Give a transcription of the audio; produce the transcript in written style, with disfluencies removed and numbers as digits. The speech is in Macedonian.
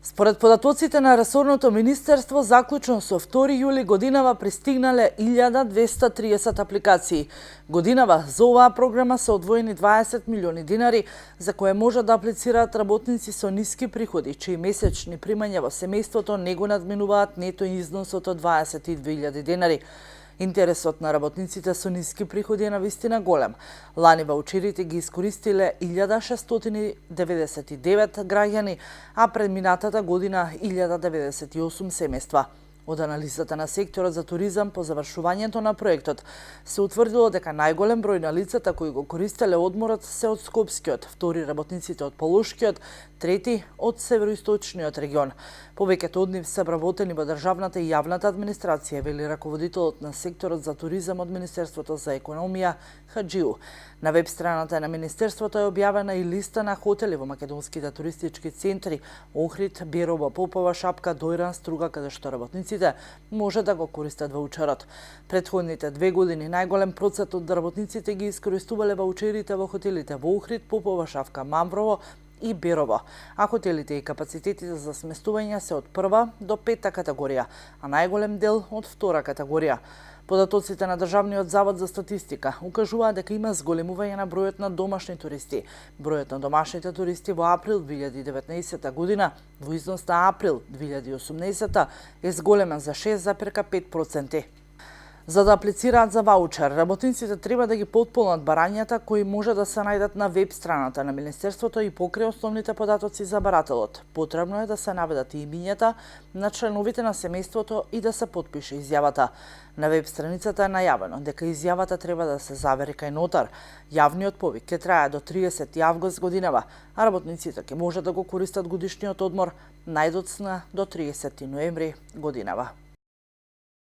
Според податоците на ресорното министерство, заклучно со 2 јули годинава пристигнале 1230 апликации. Годинава за оваа програма се одвоени 20 милиони динари, за кое може да аплицираат работници со ниски приходи, чии месечни примања во семејството не го надминуваат нето износот од 22.000 динари. Интересот на работниците со ниски приходи е навистина голем. Лани ваучерите ги искористиле 1699 граѓани, а пред минатата година 1098 семејства. Од анализата на секторот за туризам по завршувањето на проектот се утврдило дека најголем број на лицата кои го користеле одморот се од Скопскиот, втори работниците од Полошкиот, трети од североисточниот регион. Повеќето од нив се вработени во државната и јавната администрација, вели раководителот на секторот за туризам од Министерството за економија Хаджиу. На веб страната на Министерството е објавена и листа на хотели во македонските туристички центри Охрид, Берово, Попова, Шапка, Дојран, Струга, каде што работниците може да го користат ваучерот. Претходните 2 години најголем процент од работниците ги искористувале ваучерите во хотелите во Охрид, Попова, Шапка, Мамврово и Берово, а хотелите и капацитетите за сместување се од 1 до 5 категорија, а најголем дел од 2 категорија. Податоците на Државниот завод за статистика укажуваат дека има зголемување на бројот на домашни туристи. Бројот на домашните туристи во април 2019 година во износ на април 2018 е зголемен за 6,5%. За да аплицираат за ваучер, работниците треба да ги потполнат барањата кои може да се најдат на веб страната на Министерството и покрај основните податоци за барателот. Потребно е да се наведат и имињата на членовите на семејството и да се потпише изјавата. На веб страницата е најавено дека изјавата треба да се завери кај нотар. Јавниот повик ќе трае до 30 август годинава, а работниците ќе може да го користат годишниот одмор најдоцна до 30 ноември годинава.